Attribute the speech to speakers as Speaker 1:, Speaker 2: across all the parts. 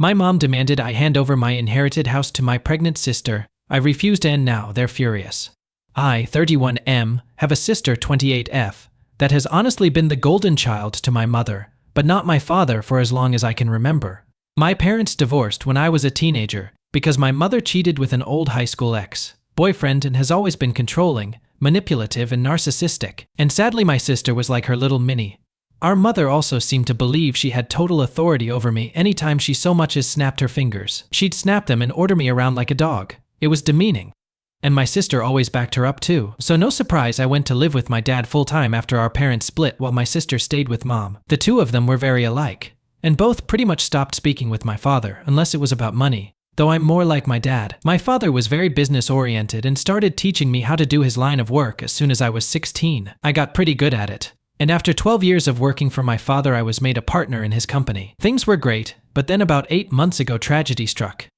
Speaker 1: My mom demanded I hand over my inherited house to my pregnant sister. I refused and now they're furious. I, 31M, have a sister, 28F, that has honestly been the golden child to my mother, but not my father for as long as I can remember. My parents divorced when I was a teenager because my mother cheated with an old high school ex-boyfriend and has always been controlling, manipulative and narcissistic. And sadly my sister was like her little Minnie. Our mother also seemed to believe she had total authority over me anytime she so much as snapped her fingers. She'd snap them and order me around like a dog. It was demeaning. And my sister always backed her up too. So no surprise I went to live with my dad full-time after our parents split while my sister stayed with mom. The two of them were very alike, and both pretty much stopped speaking with my father unless it was about money. Though I'm more like my dad. My father was very business-oriented and started teaching me how to do his line of work as soon as I was 16. I got pretty good at it. And after 12 years of working for my father, I was made a partner in his company. Things were great, but then about 8 months ago tragedy struck.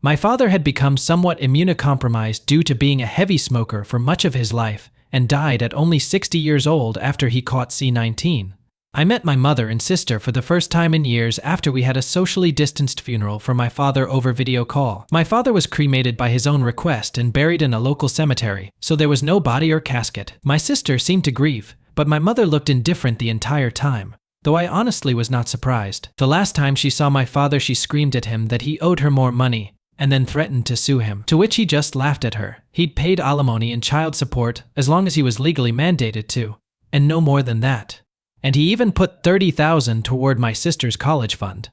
Speaker 1: My father had become somewhat immunocompromised due to being a heavy smoker for much of his life and died at only 60 years old after he caught C-19. I met my mother and sister for the first time in years after we had a socially distanced funeral for my father over video call. My father was cremated by his own request and buried in a local cemetery, so there was no body or casket. My sister seemed to grieve, but my mother looked indifferent the entire time, though I honestly was not surprised. The last time she saw my father, she screamed at him that he owed her more money, and then threatened to sue him, to which he just laughed at her. He'd paid alimony and child support as long as he was legally mandated to, and no more than that. And he even put $30,000 toward my sister's college fund.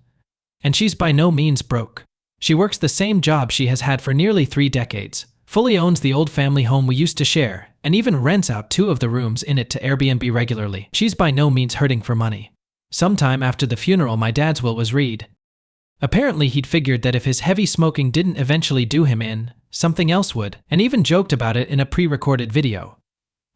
Speaker 1: And she's by no means broke. She works the same job she has had for nearly 3 decades, fully owns the old family home we used to share, and even rents out 2 of the rooms in it to Airbnb regularly. She's by no means hurting for money. Sometime after the funeral, my dad's will was read. Apparently he'd figured that if his heavy smoking didn't eventually do him in, something else would, and even joked about it in a pre-recorded video.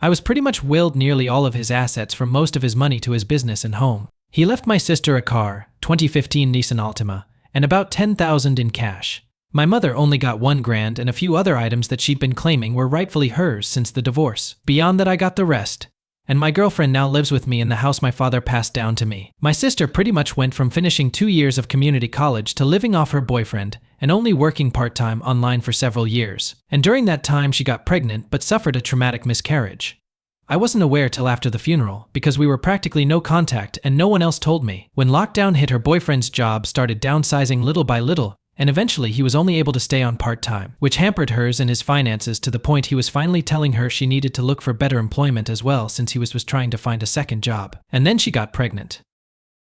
Speaker 1: I was pretty much willed nearly all of his assets from most of his money to his business and home. He left my sister a car, 2015 Nissan Altima, and about $10,000 in cash. My mother only got $1,000 and a few other items that she'd been claiming were rightfully hers since the divorce. Beyond that I got the rest. And my girlfriend now lives with me in the house my father passed down to me. My sister pretty much went from finishing 2 years of community college to living off her boyfriend and only working part-time online for several years. And during that time she got pregnant but suffered a traumatic miscarriage. I wasn't aware till after the funeral because we were practically no contact and no one else told me. When lockdown hit, her boyfriend's job started downsizing little by little, and eventually he was only able to stay on part-time, which hampered hers and his finances to the point he was finally telling her she needed to look for better employment as well since he was trying to find a second job. And then she got pregnant.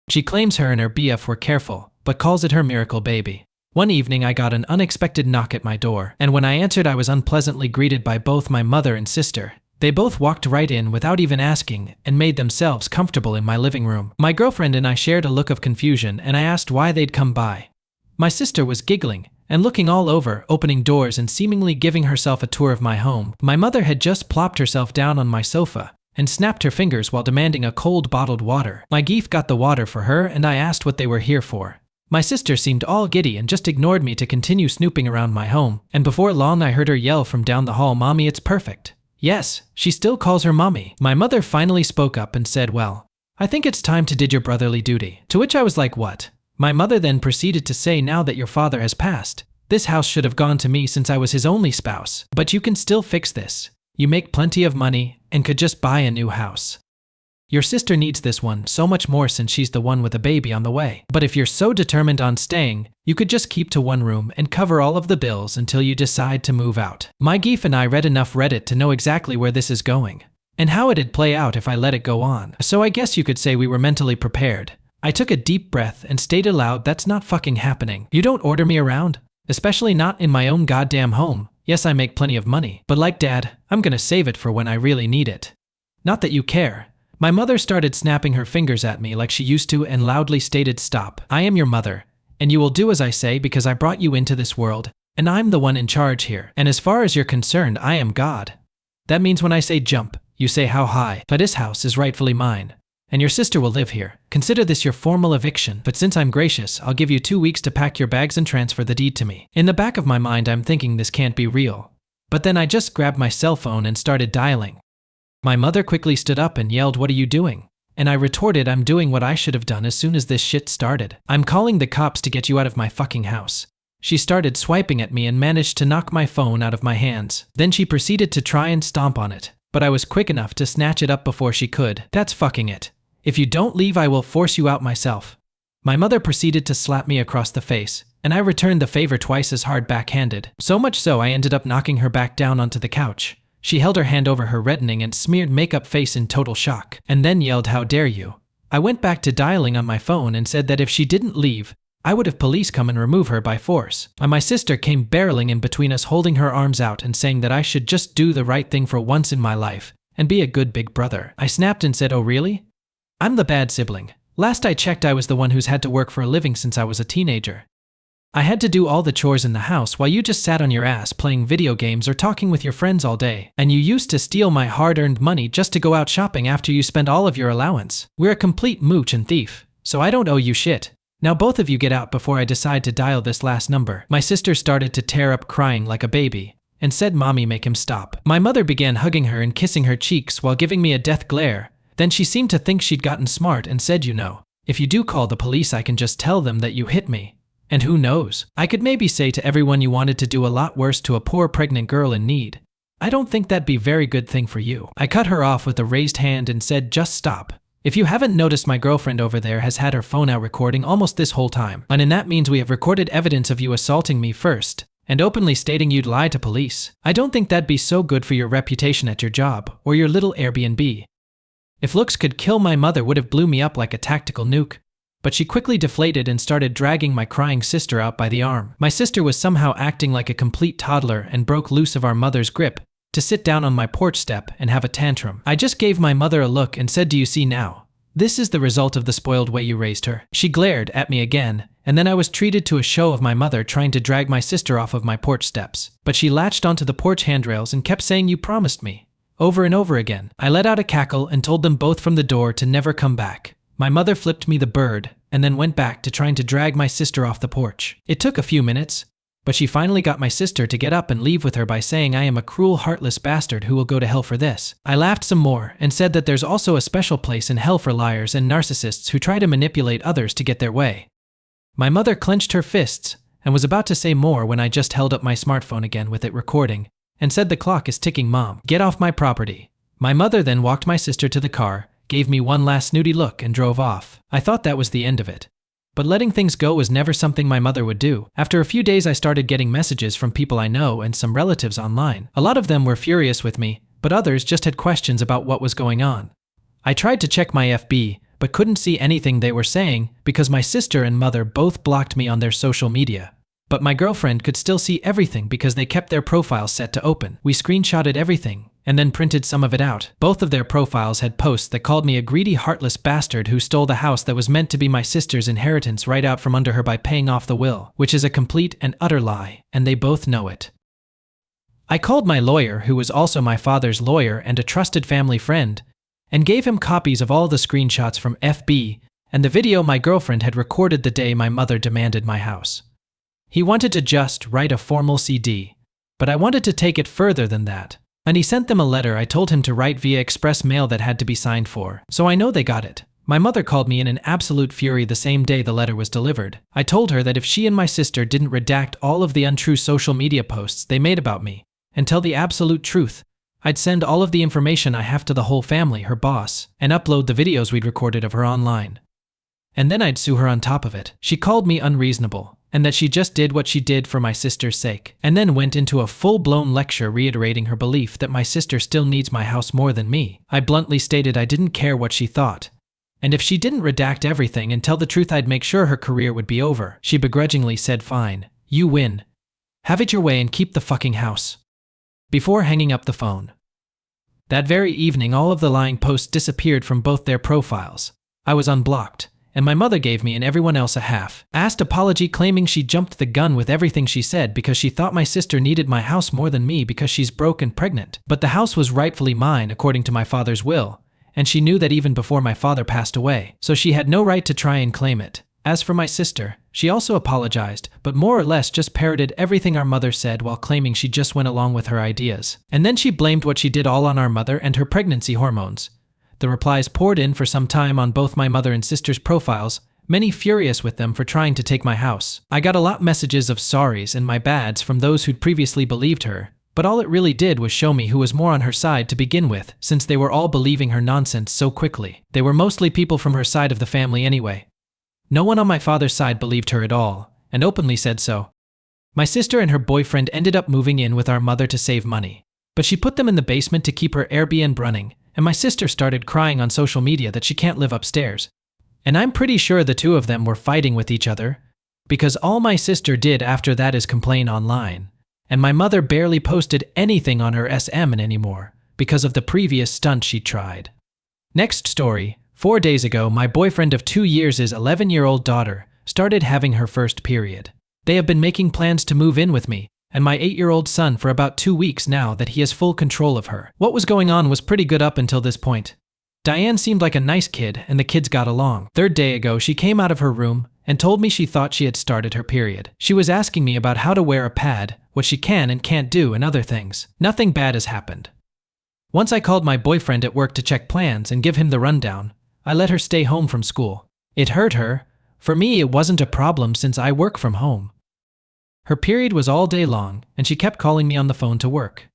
Speaker 1: She claims her and her BF were careful, but calls it her miracle baby. One evening I got an unexpected knock at my door, and when I answered I was unpleasantly greeted by both my mother and sister. They both walked right in without even asking and made themselves comfortable in my living room. My girlfriend and I shared a look of confusion and I asked why they'd come by. My sister was giggling and looking all over, opening doors and seemingly giving herself a tour of my home. My mother had just plopped herself down on my sofa and snapped her fingers while demanding a cold bottled water. My geef got the water for her and I asked what they were here for. My sister seemed all giddy and just ignored me to continue snooping around my home. And before long I heard her yell from down the hall, "Mommy, it's perfect." Yes, she still calls her mommy. My mother finally spoke up and said, "Well, I think it's time to did your brotherly duty." To which I was like, "What?" My mother then proceeded to say, "Now that your father has passed, this house should have gone to me since I was his only spouse. But you can still fix this. You make plenty of money and could just buy a new house. Your sister needs this one so much more since she's the one with a baby on the way. But if you're so determined on staying, you could just keep to one room and cover all of the bills until you decide to move out." My geef and I read enough Reddit to know exactly where this is going and how it'd play out if I let it go on. So I guess you could say we were mentally prepared. I took a deep breath and stated aloud, "That's not fucking happening. You don't order me around, especially not in my own goddamn home. Yes, I make plenty of money, but like Dad, I'm gonna save it for when I really need it. Not that you care." My mother started snapping her fingers at me like she used to and loudly stated, "Stop. I am your mother, and you will do as I say because I brought you into this world, and I'm the one in charge here. And as far as you're concerned, I am God. That means when I say jump, you say how high. But this house is rightfully mine, and your sister will live here. Consider this your formal eviction, but since I'm gracious, I'll give you 2 weeks to pack your bags and transfer the deed to me." In the back of my mind, I'm thinking this can't be real. But then I just grabbed my cell phone and started dialing. My mother quickly stood up and yelled, "What are you doing? And I retorted, I'm doing what I should have done as soon as this shit started. I'm calling the cops to get you out of my fucking house. She started swiping at me and managed to knock my phone out of my hands. Then she proceeded to try and stomp on it, but I was quick enough to snatch it up before she could. That's fucking it. If you don't leave, I will force you out myself. My mother proceeded to slap me across the face, and I returned the favor twice as hard backhanded. So much so I ended up knocking her back down onto the couch. She held her hand over her reddening and smeared makeup face in total shock, and then yelled, "How dare you?" I went back to dialing on my phone and said that if she didn't leave, I would have police come and remove her by force. And my sister came barreling in between us, holding her arms out and saying that I should just do the right thing for once in my life and be a good big brother. I snapped and said, "Oh really? I'm the bad sibling. Last I checked, I was the one who's had to work for a living since I was a teenager. I had to do all the chores in the house while you just sat on your ass playing video games or talking with your friends all day. And you used to steal my hard-earned money just to go out shopping after you spent all of your allowance. We're a complete mooch and thief, so I don't owe you shit. Now both of you get out before I decide to dial this last number." My sister started to tear up crying like a baby and said, "Mommy, make him stop." My mother began hugging her and kissing her cheeks while giving me a death glare. Then she seemed to think she'd gotten smart and said, "You know, if you do call the police, I can just tell them that you hit me. And who knows, I could maybe say to everyone you wanted to do a lot worse to a poor pregnant girl in need. I don't think that'd be a very good thing for you." I cut her off with a raised hand and said, "Just stop. If you haven't noticed, my girlfriend over there has had her phone out recording almost this whole time. And that means we have recorded evidence of you assaulting me first and openly stating you'd lie to police. I don't think that'd be so good for your reputation at your job or your little Airbnb. If looks could kill, my mother would have blew me up like a tactical nuke." But she quickly deflated and started dragging my crying sister out by the arm. My sister was somehow acting like a complete toddler and broke loose of our mother's grip to sit down on my porch step and have a tantrum. I just gave my mother a look and said, "Do you see now? This is the result of the spoiled way you raised her." She glared at me again, and then I was treated to a show of my mother trying to drag my sister off of my porch steps. But she latched onto the porch handrails and kept saying, "You promised me," over and over again. I let out a cackle and told them both from the door to never come back. My mother flipped me the bird and then went back to trying to drag my sister off the porch. It took a few minutes, but she finally got my sister to get up and leave with her by saying I am a cruel, heartless bastard who will go to hell for this. I laughed some more and said that there's also a special place in hell for liars and narcissists who try to manipulate others to get their way. My mother clenched her fists and was about to say more when I just held up my smartphone again with it recording and said, "The clock is ticking, Mom. Get off my property." My mother then walked my sister to the car, gave me one last snooty look, and drove off. I thought that was the end of it. But letting things go was never something my mother would do. After a few days, I started getting messages from people I know and some relatives online. A lot of them were furious with me, but others just had questions about what was going on. I tried to check my FB, but couldn't see anything they were saying because my sister and mother both blocked me on their social media. But my girlfriend could still see everything because they kept their profiles set to open. We screenshotted everything and then printed some of it out. Both of their profiles had posts that called me a greedy, heartless bastard who stole the house that was meant to be my sister's inheritance right out from under her by paying off the will, which is a complete and utter lie, and they both know it. I called my lawyer, who was also my father's lawyer and a trusted family friend, and gave him copies of all the screenshots from FB and the video my girlfriend had recorded the day my mother demanded my house. He wanted to just write a formal CD, but I wanted to take it further than that. And he sent them a letter I told him to write via express mail that had to be signed for. So I know they got it. My mother called me in an absolute fury the same day the letter was delivered. I told her that if she and my sister didn't redact all of the untrue social media posts they made about me and tell the absolute truth, I'd send all of the information I have to the whole family, her boss, and upload the videos we'd recorded of her online. And then I'd sue her on top of it. She called me unreasonable, and that she just did what she did for my sister's sake, and then went into a full-blown lecture reiterating her belief that my sister still needs my house more than me. I bluntly stated I didn't care what she thought, and if she didn't redact everything and tell the truth, I'd make sure her career would be over. She begrudgingly said, "Fine, you win. Have it your way and keep the fucking house," before hanging up the phone. That very evening, all of the lying posts disappeared from both their profiles. I was unblocked, and my mother gave me and everyone else a half-assed apology claiming she jumped the gun with everything she said because she thought my sister needed my house more than me because she's broke and pregnant. But the house was rightfully mine according to my father's will, and she knew that even before my father passed away, so she had no right to try and claim it. As for my sister, she also apologized, but more or less just parroted everything our mother said while claiming she just went along with her ideas. And then she blamed what she did all on our mother and her pregnancy hormones. The replies poured in for some time on both my mother and sister's profiles, many furious with them for trying to take my house. I got a lot messages of sorries and my bads from those who'd previously believed her, but all it really did was show me who was more on her side to begin with, since they were all believing her nonsense so quickly. They were mostly people from her side of the family anyway. No one on my father's side believed her at all, and openly said so. My sister and her boyfriend ended up moving in with our mother to save money, but she put them in the basement to keep her Airbnb running, and my sister started crying on social media that she can't live upstairs. And I'm pretty sure the two of them were fighting with each other, because all my sister did after that is complain online, and my mother barely posted anything on her SM anymore because of the previous stunt she tried. Next story. 4 days ago, my boyfriend of 2 years' 11-year-old daughter started having her first period. They have been making plans to move in with me and my 8-year-old son for about 2 weeks now that he has full control of her. What was going on was pretty good up until this point. Diane seemed like a nice kid and the kids got along. 3rd day ago, she came out of her room and told me she thought she had started her period. She was asking me about how to wear a pad, what she can and can't do, and other things. Nothing bad has happened. Once I called my boyfriend at work to check plans and give him the rundown. I let her stay home from school. It hurt her. For me, it wasn't a problem since I work from home. Her period was all day long, and she kept calling me on the phone to work.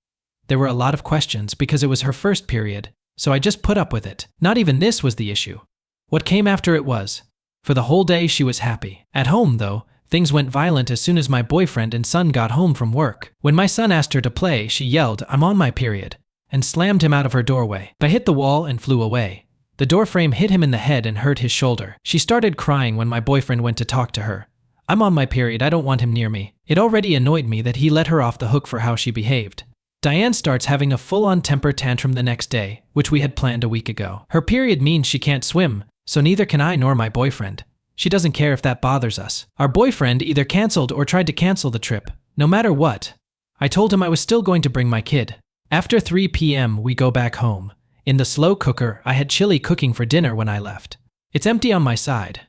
Speaker 1: There were a lot of questions because it was her first period, so I just put up with it. Not even this was the issue. What came after it was. For the whole day, she was happy. At home, though, things went violent as soon as my boyfriend and son got home from work. When my son asked her to play, she yelled, "I'm on my period," and slammed him out of her doorway. I hit the wall and flew away. The doorframe hit him in the head and hurt his shoulder. She started crying when my boyfriend went to talk to her. "I'm on my period, I don't want him near me." It already annoyed me that he let her off the hook for how she behaved. Diane starts having a full-on temper tantrum the next day, which we had planned a week ago. Her period means she can't swim, so neither can I nor my boyfriend. She doesn't care if that bothers us. Our boyfriend either canceled or tried to cancel the trip. No matter what, I told him I was still going to bring my kid. After 3 p.m., we go back home. In the slow cooker, I had chili cooking for dinner when I left. It's empty on my side.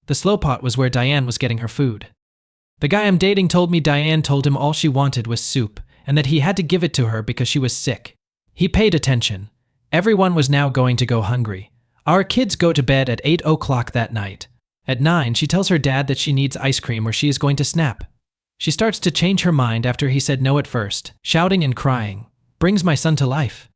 Speaker 1: The slow pot was where Diane was getting her food. The guy I'm dating told me Diane told him all she wanted was soup, and that he had to give it to her because she was sick. He paid attention. Everyone was now going to go hungry. Our kids go to bed at 8 o'clock that night. At 9, she tells her dad that she needs ice cream or she is going to snap. She starts to change her mind after he said no at first, shouting and crying. Brings my son to life.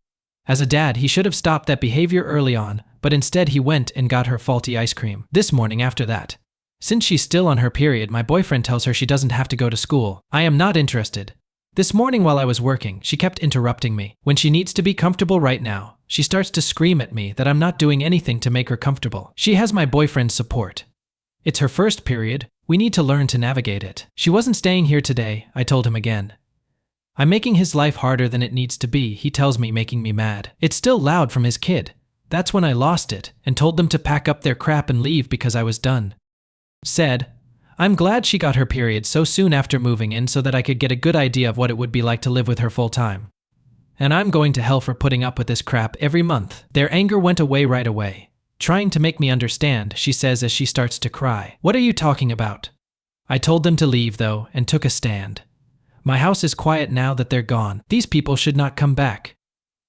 Speaker 1: As a dad, he should have stopped that behavior early on, but instead he went and got her faulty ice cream. This morning after that. Since she's still on her period, my boyfriend tells her she doesn't have to go to school. I am not interested. This morning while I was working, she kept interrupting me. When she needs to be comfortable right now, she starts to scream at me that I'm not doing anything to make her comfortable. She has my boyfriend's support. It's her first period. We need to learn to navigate it. She wasn't staying here today, I told him again. I'm making his life harder than it needs to be, he tells me, making me mad. It's still loud from his kid. That's when I lost it and told them to pack up their crap and leave because I was done. Said, I'm glad she got her period so soon after moving in so that I could get a good idea of what it would be like to live with her full time. And I'm going to hell for putting up with this crap every month. Their anger went away right away. Trying to make me understand, she says as she starts to cry. What are you talking about? I told them to leave though and took a stand. My house is quiet now that they're gone. These people should not come back.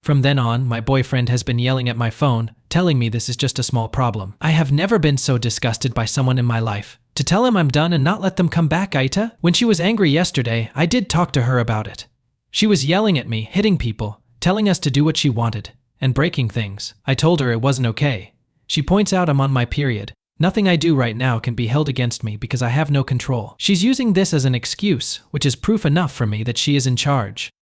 Speaker 1: From then on, my boyfriend has been yelling at my phone, telling me this is just a small problem. I have never been so disgusted by someone in my life. To tell him I'm done and not let them come back, Aita? When she was angry yesterday, I did talk to her about it. She was yelling at me, hitting people, telling us to do what she wanted, and breaking things. I told her it wasn't okay. She points out I'm on my period. Nothing I do right now can be held against me because I have no control. She's using this as an excuse, which is proof enough for me that she is in charge.